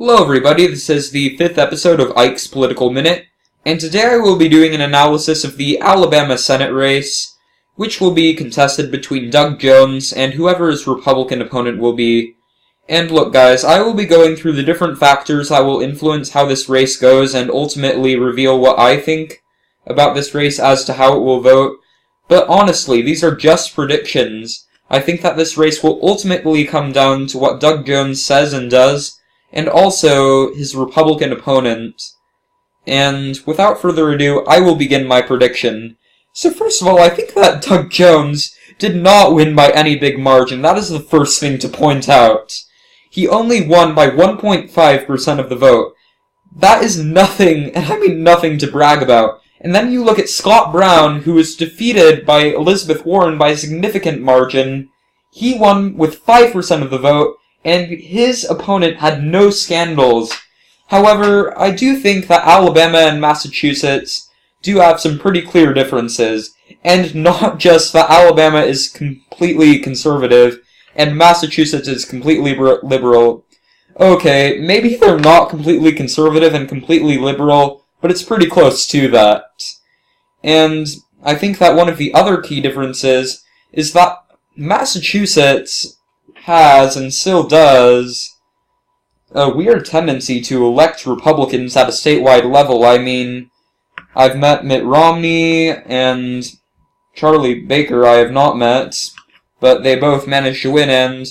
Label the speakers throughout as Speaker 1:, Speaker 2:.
Speaker 1: Hello everybody, this is the 5th episode of Ike's Political Minute, and today I will be doing an analysis of the Alabama Senate race, which will be contested between Doug Jones and whoever his Republican opponent will be. And look guys, I will be going through the different factors that will influence how this race goes and ultimately reveal what I think about this race as to how it will vote. But honestly, these are just predictions. I think that this race will ultimately come down to what Doug Jones says and does, and also his Republican opponent. And without further ado, I will begin my prediction. So first of all, I think that Doug Jones did not win by any big margin. That is the first thing to point out. He only won by 1.5% of the vote. That is nothing, and I mean nothing to brag about. And then you look at Scott Brown, who was defeated by Elizabeth Warren by a significant margin. He won with 5% of the vote, and his opponent had no scandals. However, I do think that Alabama and Massachusetts do have some pretty clear differences, and not just that Alabama is completely conservative and Massachusetts is completely liberal. Okay, maybe they're not completely conservative and completely liberal, but it's pretty close to that. And I think that one of the other key differences is that Massachusetts has, and still does, a weird tendency to elect Republicans at a statewide level. I mean, I've met Mitt Romney and Charlie Baker I have not met, but they both managed to win, and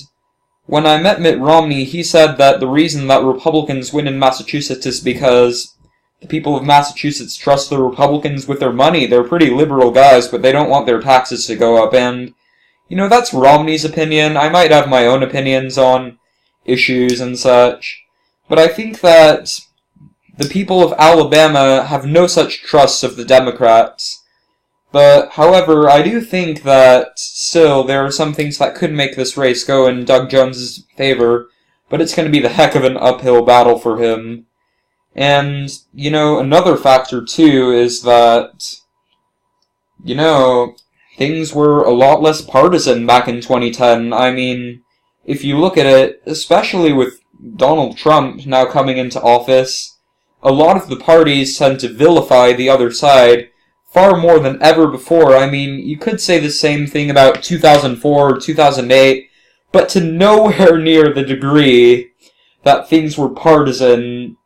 Speaker 1: when I met Mitt Romney, he said that the reason that Republicans win in Massachusetts is because the people of Massachusetts trust the Republicans with their money. They're pretty liberal guys, but they don't want their taxes to go up, and you know, that's Romney's opinion. I might have my own opinions on issues and such, but I think that the people of Alabama have no such trust of the Democrats. But, however, I do think that still there are some things that could make this race go in Doug Jones' favor, but it's going to be the heck of an uphill battle for him. And, you know, another factor too is that, you know, things were a lot less partisan back in 2010. I mean, if you look at it, especially with Donald Trump now coming into office, a lot of the parties tend to vilify the other side far more than ever before. I mean, you could say the same thing about 2004 or 2008, but to nowhere near the degree that things were partisan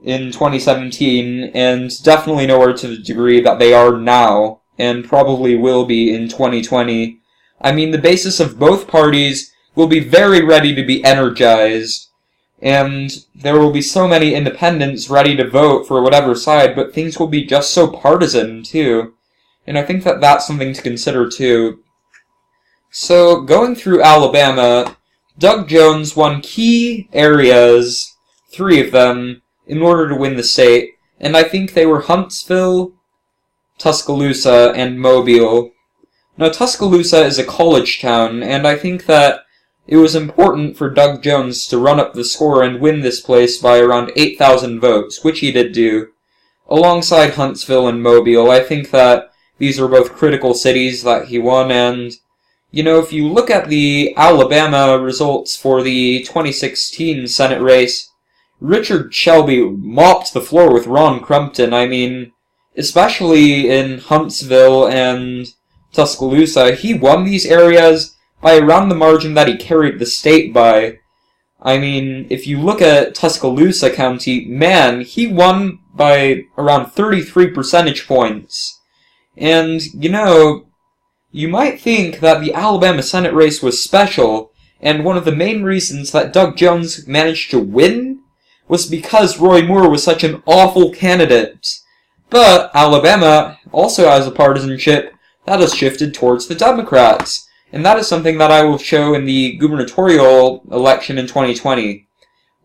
Speaker 1: in 2017, and definitely nowhere to the degree that they are now, and probably will be in 2020. I mean, the basis of both parties will be very ready to be energized, and there will be so many independents ready to vote for whatever side, but things will be just so partisan, too. And I think that that's something to consider, too. So, going through Alabama, Doug Jones won key areas, 3 of them, in order to win the state, and I think they were Huntsville, Tuscaloosa, and Mobile. Now, Tuscaloosa is a college town, and I think that it was important for Doug Jones to run up the score and win this place by around 8,000 votes, which he did do. Alongside Huntsville and Mobile, I think that these are both critical cities that he won, and, you know, if you look at the Alabama results for the 2016 Senate race, Richard Shelby mopped the floor with Ron Crumpton. I mean, especially in Huntsville and Tuscaloosa, he won these areas by around the margin that he carried the state by. I mean, if you look at Tuscaloosa County, man, he won by around 33 percentage points. And, you know, you might think that the Alabama Senate race was special, and one of the main reasons that Doug Jones managed to win was because Roy Moore was such an awful candidate. But Alabama also has a partisanship that has shifted towards the Democrats. And that is something that I will show in the gubernatorial election in 2020.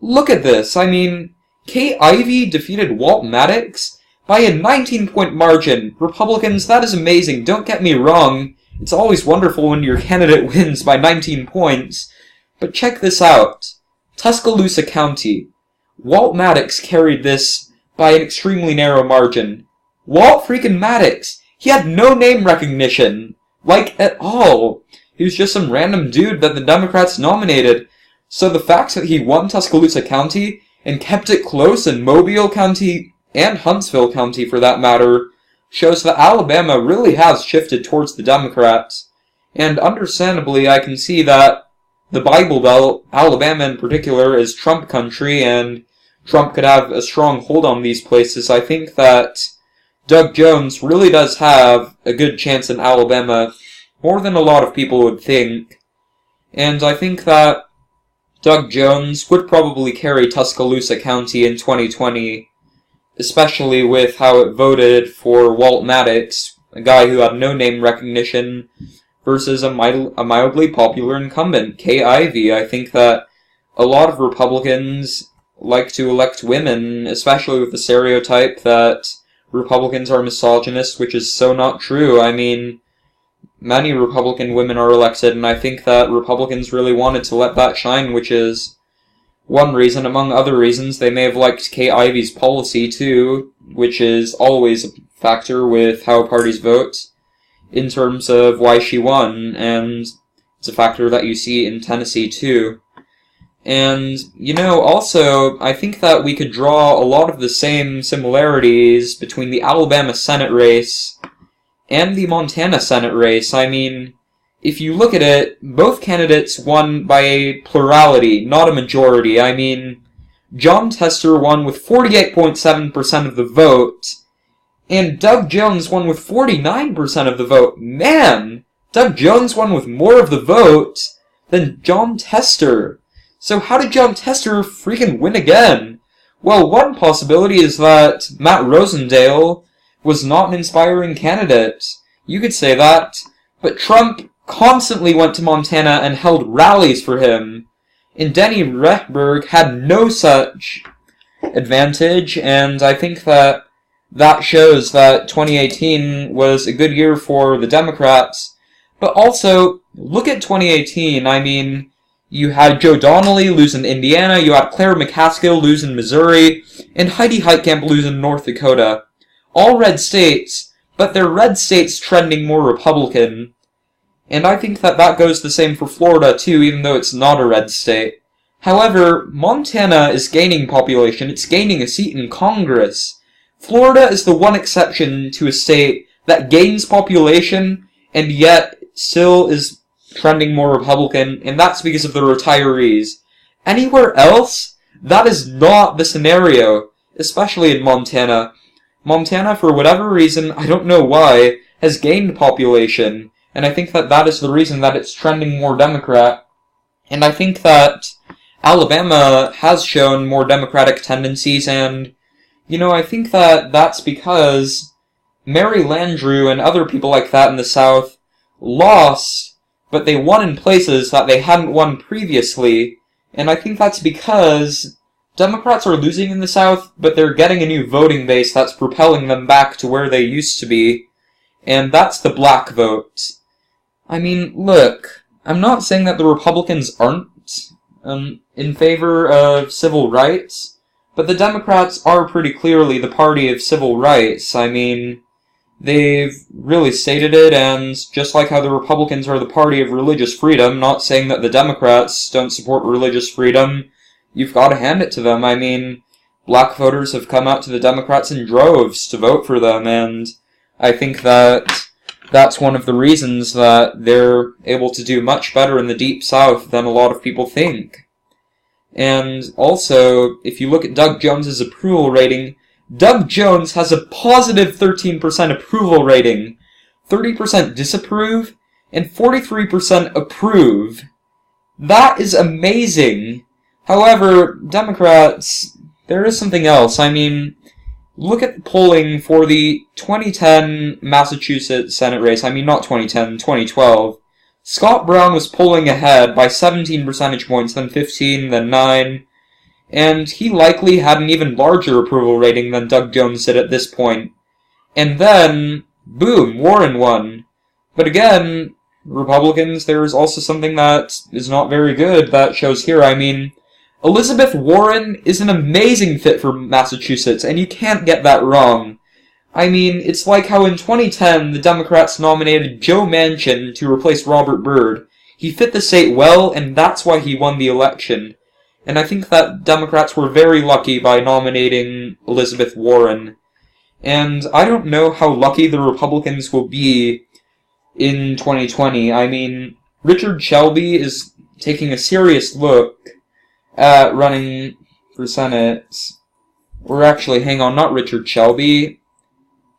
Speaker 1: Look at this. I mean, Kay Ivey defeated Walt Maddox by a 19-point margin. Republicans, that is amazing. Don't get me wrong. It's always wonderful when your candidate wins by 19 points. But check this out. Tuscaloosa County. Walt Maddox carried this by an extremely narrow margin. Walt freaking Maddox. He had no name recognition. Like, at all. He was just some random dude that the Democrats nominated. So the fact that he won Tuscaloosa County and kept it close in Mobile County and Huntsville County for that matter shows that Alabama really has shifted towards the Democrats. And understandably, I can see that the Bible Belt, Alabama in particular, is Trump country, and Trump could have a strong hold on these places. I think that Doug Jones really does have a good chance in Alabama, more than a lot of people would think. And I think that Doug Jones would probably carry Tuscaloosa County in 2020, especially with how it voted for Walt Maddox, a guy who had no name recognition, versus a mildly popular incumbent, Kay Ivey. I think that a lot of Republicans like to elect women, especially with the stereotype that Republicans are misogynist, which is so not true. I mean, many Republican women are elected, and I think that Republicans really wanted to let that shine, which is one reason. Among other reasons, they may have liked Kay Ivey's policy, too, which is always a factor with how parties vote, in terms of why she won, and it's a factor that you see in Tennessee, too. And, also, I think that we could draw a lot of the same similarities between the Alabama Senate race and the Montana Senate race. I mean, if you look at it, both candidates won by a plurality, not a majority. I mean, Jon Tester won with 48.7% of the vote, and Doug Jones won with 49% of the vote. Man! Doug Jones won with more of the vote than Jon Tester. So how did Jon Tester freaking win again? Well, one possibility is that Matt Rosendale was not an inspiring candidate. You could say that. But Trump constantly went to Montana and held rallies for him. And Denny Rehberg had no such advantage, and I think that shows that 2018 was a good year for the Democrats. But also, look at 2018. I mean, you had Joe Donnelly lose in Indiana, you had Claire McCaskill lose in Missouri, and Heidi Heitkamp lose in North Dakota. All red states, but they're red states trending more Republican. And I think that goes the same for Florida, too, even though it's not a red state. However, Montana is gaining population, it's gaining a seat in Congress. Florida is the one exception to a state that gains population, and yet still is trending more Republican, and that's because of the retirees. Anywhere else, that is not the scenario, especially in Montana. Montana, for whatever reason, I don't know why, has gained population, and I think that is the reason that it's trending more Democrat. And I think that Alabama has shown more Democratic tendencies, and I think that that's because Mary Landrieu and other people like that in the South lost, but they won in places that they hadn't won previously, and I think that's because Democrats are losing in the South, but they're getting a new voting base that's propelling them back to where they used to be, and that's the black vote. I mean, look, I'm not saying that the Republicans aren't in favor of civil rights, but the Democrats are pretty clearly the party of civil rights. I mean, they've really stated it, and just like how the Republicans are the party of religious freedom, not saying that the Democrats don't support religious freedom, you've got to hand it to them. I mean, black voters have come out to the Democrats in droves to vote for them, and I think that that's one of the reasons that they're able to do much better in the Deep South than a lot of people think. And also, if you look at Doug Jones's approval rating, Doug Jones has a positive 13% approval rating, 30% disapprove, and 43% approve. That is amazing. However, Democrats, there is something else. I mean, look at the polling for the 2010 Massachusetts Senate race. I mean, not 2010, 2012. Scott Brown was polling ahead by 17 percentage points, then 15, then 9, and he likely had an even larger approval rating than Doug Jones did at this point. And then, boom, Warren won. But again, Republicans, there is also something that is not very good that shows here. I mean, Elizabeth Warren is an amazing fit for Massachusetts, and you can't get that wrong. I mean, it's like how in 2010 the Democrats nominated Joe Manchin to replace Robert Byrd. He fit the state well, and that's why he won the election. And I think that Democrats were very lucky by nominating Elizabeth Warren. And I don't know how lucky the Republicans will be in 2020. I mean, Richard Shelby is taking a serious look at running for Senate. Or actually, hang on, not Richard Shelby.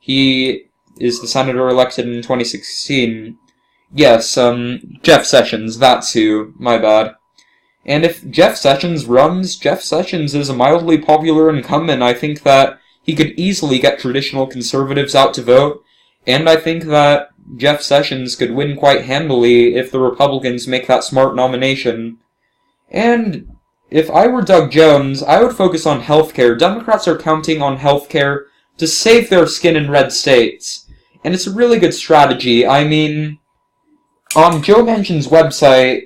Speaker 1: He is the senator elected in 2016. Yes, Jeff Sessions, that's who. My bad. And if Jeff Sessions runs, Jeff Sessions is a mildly popular incumbent. I think that he could easily get traditional conservatives out to vote, and I think that Jeff Sessions could win quite handily if the Republicans make that smart nomination. And if I were Doug Jones, I would focus on healthcare. Democrats are counting on healthcare to save their skin in red states, and it's a really good strategy. I mean, on Joe Manchin's website,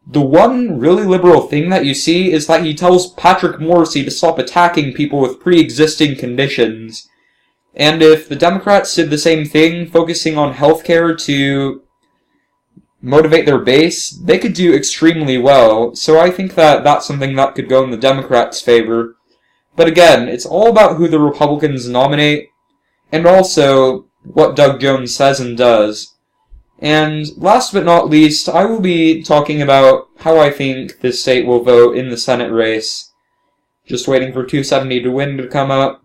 Speaker 1: the one really liberal thing that you see is that he tells Patrick Morrisey to stop attacking people with pre-existing conditions. And if the Democrats did the same thing, focusing on healthcare to motivate their base, they could do extremely well. So I think that that's something that could go in the Democrats' favor. But again, it's all about who the Republicans nominate, and also what Doug Jones says and does. And last but not least, I will be talking about how I think this state will vote in the Senate race. Just waiting for 270 to win to come up.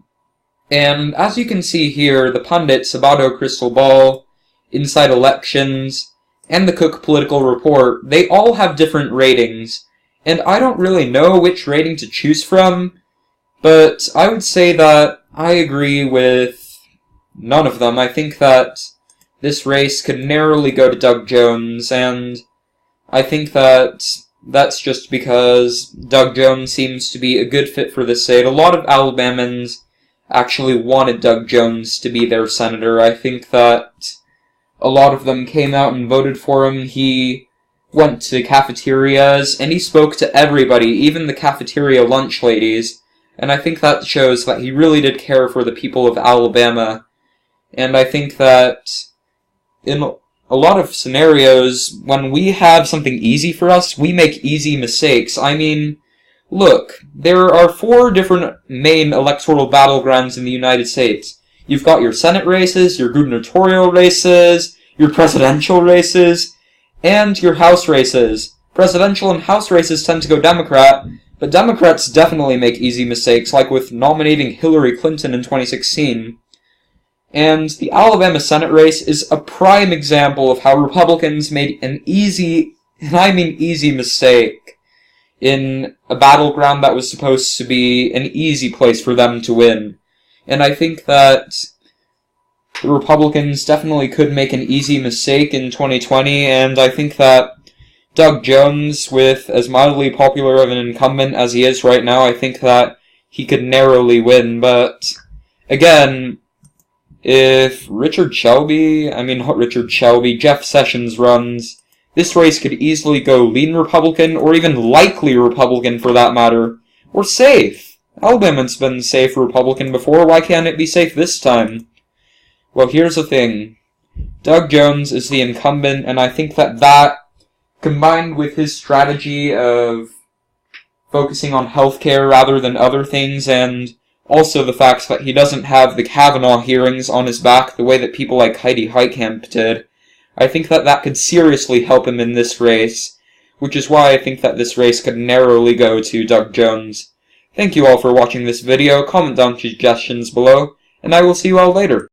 Speaker 1: And as you can see here, the pundits, Sabato Crystal Ball, Inside Elections, and the Cook Political Report, they all have different ratings. And I don't really know which rating to choose from, but I would say that I agree with none of them. I think that this race could narrowly go to Doug Jones, and I think that that's just because Doug Jones seems to be a good fit for this state. A lot of Alabamans actually wanted Doug Jones to be their senator. I think that a lot of them came out and voted for him. He went to cafeterias, and he spoke to everybody, even the cafeteria lunch ladies, and I think that shows that he really did care for the people of Alabama. And I think that in a lot of scenarios, when we have something easy for us, we make easy mistakes. I mean, look, there are 4 different main electoral battlegrounds in the United States. You've got your Senate races, your gubernatorial races, your presidential races, and your House races. Presidential and House races tend to go Democrat, but Democrats definitely make easy mistakes, like with nominating Hillary Clinton in 2016. And the Alabama Senate race is a prime example of how Republicans made an easy, and I mean easy, mistake in a battleground that was supposed to be an easy place for them to win. And I think that the Republicans definitely could make an easy mistake in 2020, and I think that Doug Jones, with as mildly popular of an incumbent as he is right now, I think that he could narrowly win. But again, if Jeff Sessions runs, this race could easily go lean Republican, or even likely Republican for that matter, or safe. Alabama's been safe Republican before, why can't it be safe this time? Well, here's the thing. Doug Jones is the incumbent, and I think that combined with his strategy of focusing on healthcare rather than other things, and also the fact that he doesn't have the Kavanaugh hearings on his back the way that people like Heidi Heitkamp did, I think that could seriously help him in this race, which is why I think that this race could narrowly go to Doug Jones. Thank you all for watching this video, comment down suggestions below, and I will see you all later.